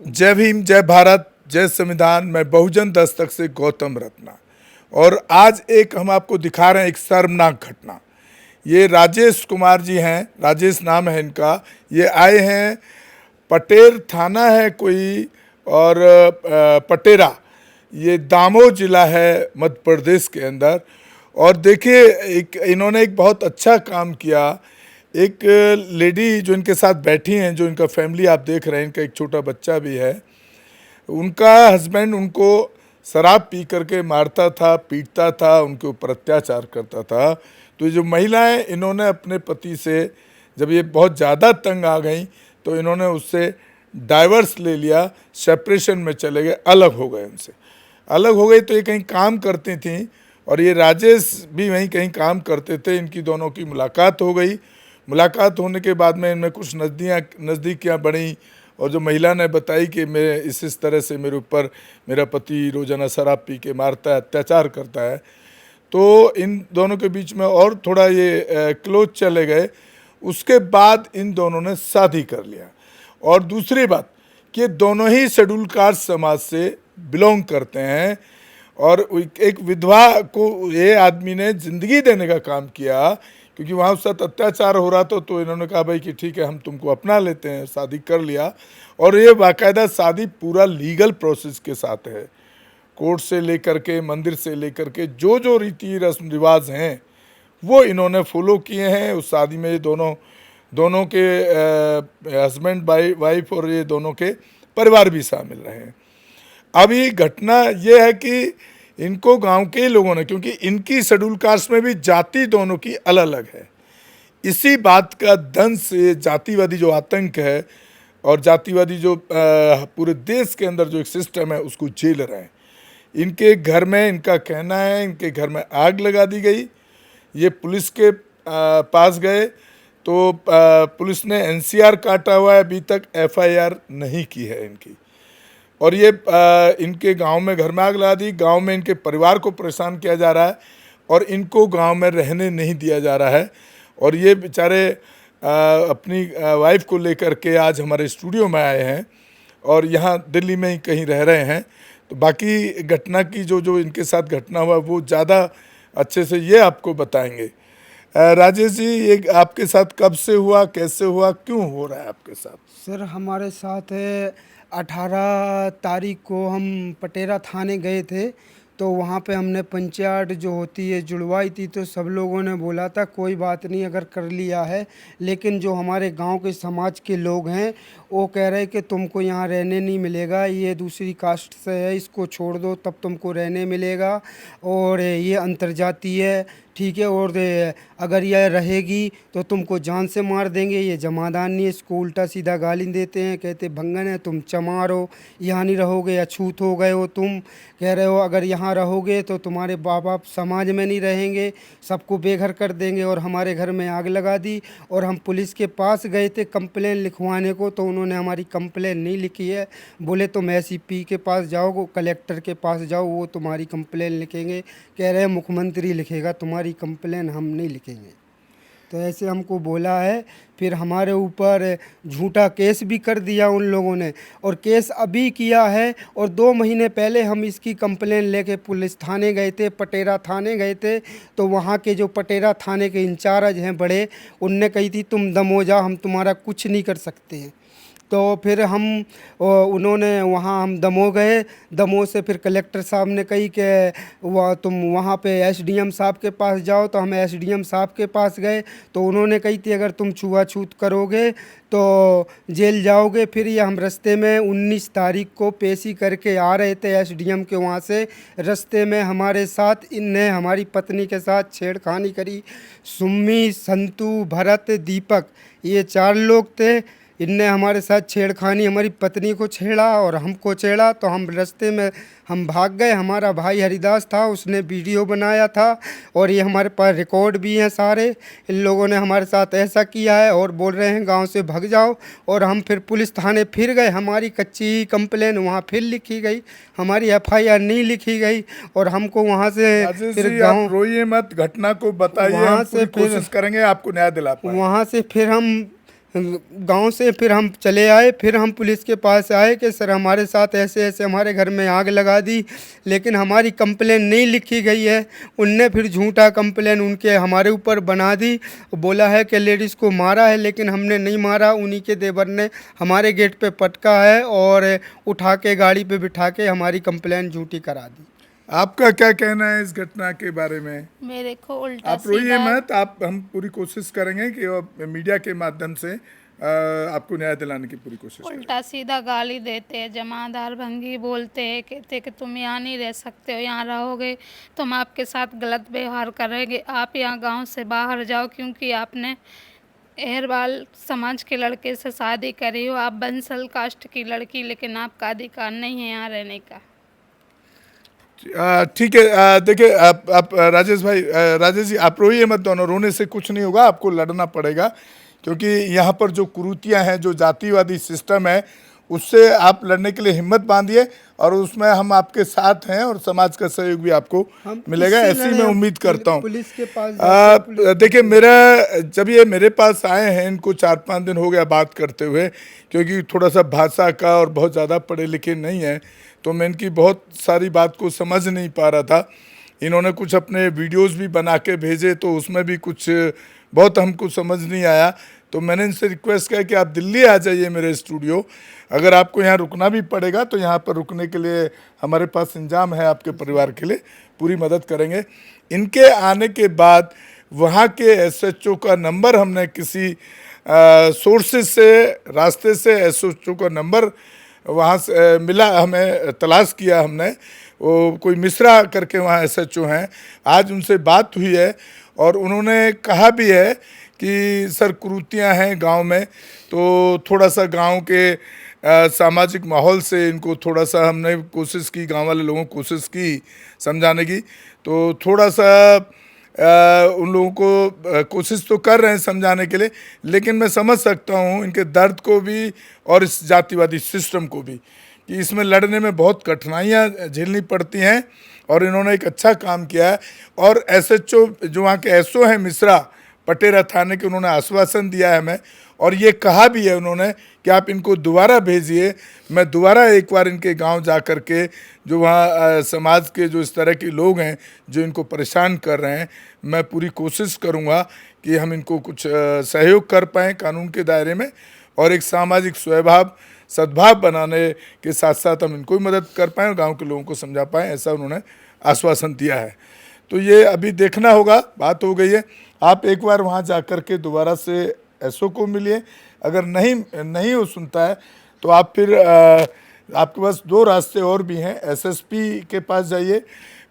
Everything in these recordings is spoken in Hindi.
जय भीम, जय भारत, जय संविधान। मैं बहुजन दस्तक से गौतम रत्ना। और आज एक हम आपको दिखा रहे हैं एक शर्मनाक घटना। ये राजेश कुमार जी हैं, राजेश नाम है इनका। ये आए हैं, पटेर थाना है कोई, और पटेरा, ये दामोह जिला है मध्य प्रदेश के अंदर। और देखिए, इन्होंने एक बहुत अच्छा काम किया। एक लेडी जो इनके साथ बैठी हैं, जो इनका फैमिली आप देख रहे हैं, इनका एक छोटा बच्चा भी है। उनका हस्बैंड उनको शराब पी करके मारता था, पीटता था, उनके ऊपर अत्याचार करता था। तो ये जो महिलाएं, इन्होंने अपने पति से, जब ये बहुत ज़्यादा तंग आ गई तो इन्होंने उससे डाइवर्स ले लिया, सेपरेशन में चले गए, अलग हो गए उनसे। अलग हो गई तो ये कहीं काम करती थी और ये राजेश भी वहीं कहीं काम करते थे। इनकी दोनों की मुलाकात हो गई। मुलाकात होने के बाद में इनमें कुछ नज़दीकियाँ बढ़ी। और जो महिला ने बताई कि मैं इस तरह से मेरे ऊपर मेरा पति रोज़ाना शराब पी के मारता है, अत्याचार करता है, तो इन दोनों के बीच में और थोड़ा ये क्लोज चले गए। उसके बाद इन दोनों ने शादी कर लिया। और दूसरी बात कि दोनों ही शेड्यूल कास्ट समाज से बिलोंग करते हैं। और एक विधवा को ये आदमी ने ज़िंदगी देने का काम किया, क्योंकि वहाँ उसके साथ अत्याचार हो रहा था। तो इन्होंने कहा भाई कि ठीक है, हम तुमको अपना लेते हैं, शादी कर लिया। और ये बाकायदा शादी पूरा लीगल प्रोसेस के साथ है, कोर्ट से लेकर के, मंदिर से लेकर के, जो जो रीति रस्म रिवाज हैं वो इन्होंने फॉलो किए हैं। उस शादी में ये दोनों के हस्बैंड वाइफ और ये दोनों के परिवार भी शामिल रहे हैं। अब ये घटना ये है कि इनको गांव के लोगों ने, क्योंकि इनकी शेड्यूल कास्ट में भी जाति दोनों की अलग अलग है, इसी बात का दंश से जातिवादी जो आतंक है और जातिवादी जो पूरे देश के अंदर जो एक सिस्टम है उसको झेल रहे हैं। इनके घर में, इनका कहना है, इनके घर में आग लगा दी गई। ये पुलिस के पास गए तो पुलिस ने एनसीआर काटा हुआ है, अभी तक एफआईआर नहीं की है इनकी। और ये इनके गांव में घर में आग लगा दी। गांव में इनके परिवार को परेशान किया जा रहा है और इनको गांव में रहने नहीं दिया जा रहा है। और ये बेचारे अपनी वाइफ को लेकर के आज हमारे स्टूडियो में आए हैं और यहाँ दिल्ली में ही कहीं रह रहे हैं। तो बाकी घटना की जो इनके साथ घटना हुआ वो ज़्यादा अच्छे से ये आपको बताएंगे। राजेश जी, ये आपके साथ कब से हुआ, कैसे हुआ, क्यों हो रहा है आपके साथ? सर, हमारे साथ 18 तारीख को हम पटेरा थाने गए थे। तो वहाँ पे हमने पंचायत जो होती है जुड़वाई थी। तो सब लोगों ने बोला था कोई बात नहीं अगर कर लिया है, लेकिन जो हमारे गांव के समाज के लोग हैं वो कह रहे कि तुमको यहाँ रहने नहीं मिलेगा, ये दूसरी कास्ट से है, इसको छोड़ दो तब तुमको रहने मिलेगा, और ये अंतर्जातीय है, ठीक है, और अगर यह रहेगी तो तुमको जान से मार देंगे, ये जमादार नहीं है। इसको उल्टा सीधा गाली देते हैं, कहते भंगन है, तुम चमार हो, यहाँ नहीं रहोगे, अछूत हो गए हो तुम। कह रहे हो अगर यहाँ रहोगे तो तुम्हारे बाप बाप समाज में नहीं रहेंगे, सबको बेघर कर देंगे। और हमारे घर में आग लगा दी। और हम पुलिस के पास गए थे कंप्लेन लिखवाने को, तो उन्होंने हमारी कंप्लेन नहीं लिखी है। बोले तुम एसपी के पास जाओ, कलेक्टर के पास जाओ, वो तुम्हारी कंप्लेन लिखेंगे। कह रहे हैं मुख्यमंत्री लिखेगा तुम्हारी कंप्लेन, हम नहीं लिखेंगे। तो ऐसे हमको बोला है। फिर हमारे ऊपर झूठा केस भी कर दिया उन लोगों ने, और केस अभी किया है। और 2 महीने पहले हम इसकी कंप्लेन लेके पुलिस थाने गए थे, पटेरा थाने गए थे। तो वहाँ के जो पटेरा थाने के इंचार्ज हैं बड़े, उनने कही थी तुम दम हो जाओ, हम तुम्हारा कुछ नहीं कर सकते हैं। तो फिर उन्होंने वहाँ हम दमोह गए। दमोह से फिर कलेक्टर साहब ने कही कि तुम वहाँ पे एसडीएम साहब के पास जाओ। तो हम एसडीएम साहब के पास गए। तो उन्होंने कही थी अगर तुम छुआछूत करोगे तो जेल जाओगे। फिर ये हम रास्ते में 19 तारीख को पेशी करके आ रहे थे एसडीएम के वहाँ से। रास्ते में हमारे साथ इनने हमारी पत्नी के साथ छेड़खानी करी। सुम्मी, संतू, भरत, दीपक, ये 4 लोग थे। इनने हमारे साथ छेड़खानी, हमारी पत्नी को छेड़ा और हमको छेड़ा। तो हम रास्ते में हम भाग गए। हमारा भाई हरिदास था, उसने वीडियो बनाया था और ये हमारे पास रिकॉर्ड भी हैं सारे। इन लोगों ने हमारे साथ ऐसा किया है और बोल रहे हैं गांव से भाग जाओ। और हम फिर पुलिस थाने फिर गए, हमारी कच्ची कंप्लेन वहाँ फिर लिखी गई, हमारी एफआईआर नहीं लिखी गई। और हमको वहाँ से फिर गाँव, रोइए मत, घटना को बताइए, हम पूरी कोशिश करेंगे आपको न्याय दिला पाएं। वहाँ से फिर हम गांव से फिर हम चले आए, फिर हम पुलिस के पास आए कि सर हमारे साथ ऐसे ऐसे हमारे घर में आग लगा दी, लेकिन हमारी कंप्लेन नहीं लिखी गई है। उनने फिर झूठा कंप्लेन उनके हमारे ऊपर बना दी, बोला है कि लेडीज़ को मारा है, लेकिन हमने नहीं मारा। उन्हीं के देवर ने हमारे गेट पे पटका है और उठा के गाड़ी पे बिठा के हमारी कंप्लेन झूठी करा दी। आपका क्या कहना है इस घटना के बारे में? मेरे को उल्टा आप रोइए सीधा मत, आप हम पूरी कोशिश करेंगे कि वो मीडिया के माध्यम से आपको न्याय दिलाने की पूरी कोशिश करें। उल्टा सीधा गाली देते हैं, जमादार भंगी बोलते हैं, कहते हैं कि तुम यहाँ नहीं रह सकते हो, यहाँ रहोगे तो हम आपके साथ गलत व्यवहार करेंगे, आप यहाँ गांव से बाहर जाओ क्योंकि आपने अहरवाल समाज के लड़के से शादी करी हो, आप बंसल कास्ट की लड़की, लेकिन आपका अधिकार नहीं है यहाँ रहने का। ठीक है, देखिए आप राजेश भाई, राजेश जी आप रोइए मत, दोनों रोने से कुछ नहीं होगा, आपको लड़ना पड़ेगा क्योंकि यहाँ पर जो कुरीतियाँ हैं, जो जातिवादी सिस्टम है, उससे आप लड़ने के लिए हिम्मत बांधिए और उसमें हम आपके साथ हैं और समाज का सहयोग भी आपको मिलेगा, इससे ऐसी लड़े, मैं उम्मीद करता हूँ। पुलिस के पास जाके देखिए मेरा जब ये मेरे पास आए हैं, इनको 4-5 दिन हो गया बात करते हुए, क्योंकि थोड़ा सा भाषा का और बहुत ज़्यादा पढ़े लिखे नहीं है तो मैं इनकी बहुत सारी बात को समझ नहीं पा रहा था। इन्होंने कुछ अपने वीडियोस भी बना के भेजे तो उसमें भी कुछ बहुत हमको समझ नहीं आया, तो मैंने इनसे रिक्वेस्ट किया कि आप दिल्ली आ जाइए मेरे स्टूडियो, अगर आपको यहाँ रुकना भी पड़ेगा तो यहाँ पर रुकने के लिए हमारे पास इंतजाम है, आपके परिवार के लिए पूरी मदद करेंगे। इनके आने के बाद वहाँ के एसएचओ का नंबर हमने किसी सोर्सेज से, रास्ते से एसएचओ का नंबर वहाँ से मिला, हमें तलाश किया हमने, वो कोई मिश्रा करके वहाँ एसएचओ हैं, आज उनसे बात हुई है और उन्होंने कहा भी है कि सर कुरीतियाँ हैं गांव में, तो थोड़ा सा गांव के सामाजिक माहौल से इनको थोड़ा सा हमने कोशिश की, गांव वाले लोगों को कोशिश की समझाने की, तो थोड़ा सा उन लोगों को कोशिश तो कर रहे हैं समझाने के लिए, लेकिन मैं समझ सकता हूँ इनके दर्द को भी और इस जातिवादी सिस्टम को भी कि इसमें लड़ने में बहुत कठिनाइयाँ झेलनी पड़ती हैं और इन्होंने एक अच्छा काम किया है। और एसएचओ जो वहाँ के एसओ हैं मिश्रा पटेरा थाने के, उन्होंने आश्वासन दिया है हमें और ये कहा भी है उन्होंने कि आप इनको दोबारा भेजिए, मैं दोबारा एक बार इनके गांव जा कर के जो वहाँ समाज के जो इस तरह के लोग हैं जो इनको परेशान कर रहे हैं, मैं पूरी कोशिश करूँगा कि हम इनको कुछ सहयोग कर पाएँ कानून के दायरे में और एक सामाजिक स्वभाव सद्भाव बनाने के साथ साथ हम इनको भी मदद कर पाएँ और गाँव के लोगों को समझा पाएँ, ऐसा उन्होंने आश्वासन दिया है। तो ये अभी देखना होगा, बात हो गई है, आप एक बार वहाँ जा कर के दोबारा से एसओ को मिलिए, अगर नहीं वो सुनता है तो आप फिर आपके पास 2 रास्ते और भी हैं, एसएसपी के पास जाइए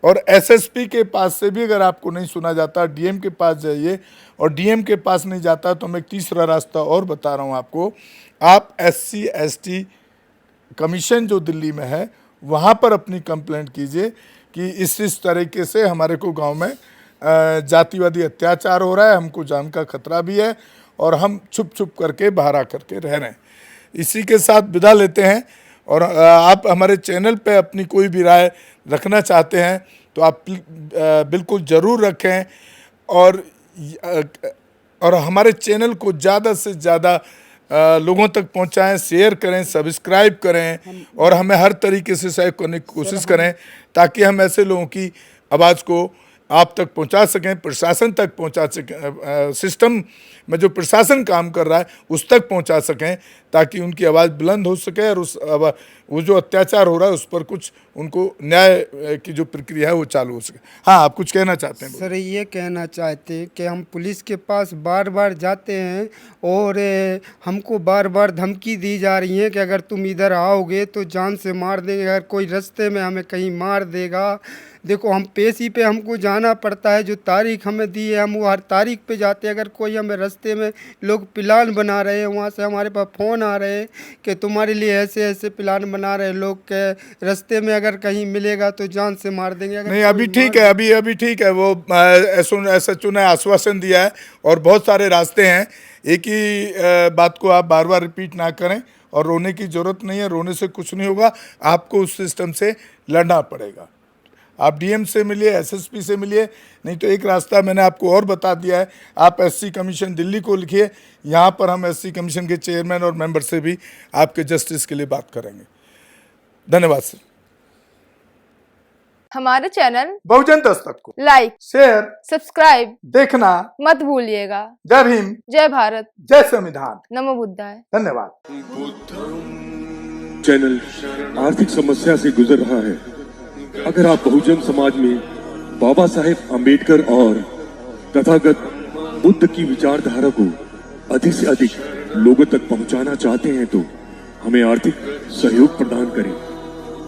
और एसएसपी के पास से भी अगर आपको नहीं सुना जाता डीएम के पास जाइए और डीएम के पास नहीं जाता तो मैं एक तीसरा रास्ता और बता रहा हूँ आपको, आप SC ST कमीशन जो दिल्ली में है वहाँ पर अपनी कंप्लेंट कीजिए कि इस तरीके से हमारे को गांव में जातिवादी अत्याचार हो रहा है, हमको जान का खतरा भी है और हम छुप छुप करके बाहर आ करके रह रहे हैं। इसी के साथ विदा लेते हैं और आप हमारे चैनल पे अपनी कोई भी राय रखना चाहते हैं तो आप बिल्कुल ज़रूर रखें और हमारे चैनल को ज़्यादा से ज़्यादा लोगों तक पहुंचाएं, शेयर करें, सब्सक्राइब करें और हमें हर तरीके से सहयोग करने की कोशिश करें ताकि हम ऐसे लोगों की आवाज़ को आप तक पहुंचा सकें, प्रशासन तक पहुंचा सकें, सिस्टम में जो प्रशासन काम कर रहा है उस तक पहुंचा सकें ताकि उनकी आवाज़ बुलंद हो सके और वो जो अत्याचार हो रहा है उस पर कुछ उनको न्याय की जो प्रक्रिया है वो चालू हो सके। हाँ, आप कुछ कहना चाहते हैं? सर ये कहना चाहते हैं कि हम पुलिस के पास बार बार जाते हैं और हमको बार बार धमकी दी जा रही है कि अगर तुम इधर आओगे तो जान से मार देंगे, अगर कोई रास्ते में हमें कहीं मार देगा। देखो हम पेशी पे हमको जाना पड़ता है, जो तारीख हमें दी है हम वो हर तारीख पे जाते हैं। अगर कोई हमें रास्ते में लोग प्लान बना रहे हैं, वहाँ से हमारे पास फ़ोन आ रहे हैं कि तुम्हारे लिए ऐसे ऐसे प्लान बना रहे हैं लोग के, रास्ते में अगर कहीं मिलेगा तो जान से मार देंगे। अगर नहीं, अभी ठीक है, अभी ठीक है, वो एसएचओ ने आश्वासन दिया है और बहुत सारे रास्ते हैं, एक ही बात को आप बार बार रिपीट ना करें और रोने की ज़रूरत नहीं है, रोने से कुछ नहीं होगा, आपको उस सिस्टम से लड़ना पड़ेगा। आप डीएम से मिलिए, एसएसपी से मिलिए, नहीं तो एक रास्ता मैंने आपको और बता दिया है, आप एससी कमीशन दिल्ली को लिखिए। यहाँ पर हम एससी कमीशन के चेयरमैन और मेंबर से भी आपके जस्टिस के लिए बात करेंगे। धन्यवाद सर। हमारे चैनल बहुजन दस्तक को लाइक, शेयर, सब्सक्राइब देखना मत भूलिएगा। जय भीम, जय भारत, जय संविधान, नमो बुद्धाय। धन्यवाद। चैनल आर्थिक समस्या से गुजर रहा है। अगर आप बहुजन समाज में बाबा साहेब आम्बेडकर और तथागत बुद्ध की विचारधारा को अधिक से अधिक लोगों तक पहुंचाना चाहते हैं तो हमें आर्थिक सहयोग प्रदान करें,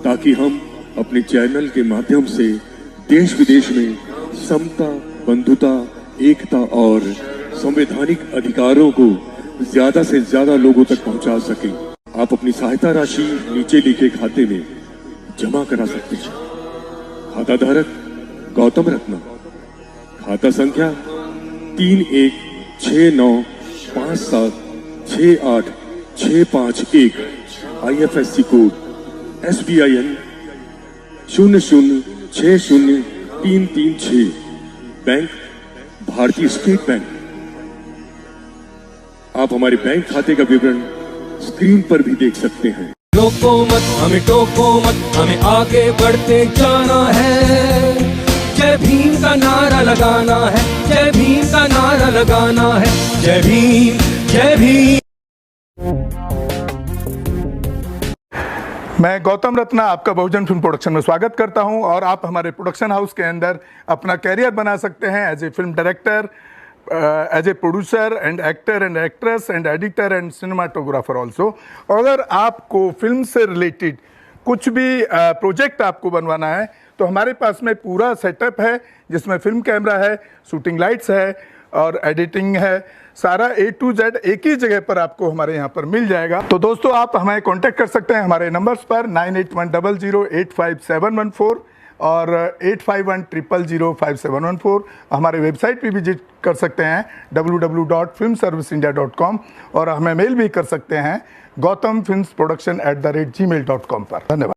ताकि हम अपने चैनल के माध्यम से देश विदेश में समता, बंधुता, एकता और संवैधानिक अधिकारों को ज्यादा से ज्यादा लोगों तक पहुंचा सकें। आप अपनी सहायता राशि नीचे लिखे खाते में जमा करा सकते हैं। खाता धारक गौतम रत्ना, खाता संख्या 3169576865 IFSC कोड SBIN 0060336, बैंक भारतीय स्टेट बैंक। आप हमारे बैंक खाते का विवरण स्क्रीन पर भी देख सकते हैं। रोको मत, हमें टोको मत, हमें आगे बढ़ते जाना है। जय भीम का नारा लगाना है, जय भीम का नारा लगाना है। जय भीम, जय भीम। मैं गौतम रत्ना आपका बहुजन फिल्म प्रोडक्शन में स्वागत करता हूं और आप हमारे प्रोडक्शन हाउस के अंदर अपना कैरियर बना सकते हैं as a film director, as a producer and actor and actress and editor and cinematographer also. अगर आपको फिल्म से रिलेटेड कुछ भी प्रोजेक्ट आपको बनवाना है तो हमारे पास में पूरा सेटअप है, जिसमें फिल्म कैमरा है, शूटिंग लाइट्स है और एडिटिंग है। सारा A to Z एक ही जगह पर आपको हमारे यहाँ पर मिल जाएगा। तो दोस्तों आप हमें कांटेक्ट कर सकते हैं हमारे नंबर्स पर 9810085714 और 8510005714। हमारे वेबसाइट पे विजिट कर सकते हैं www.filmserviceindia.com और हमें मेल भी कर सकते हैं gautamfilmsproduction@gmail.com पर। धन्यवाद।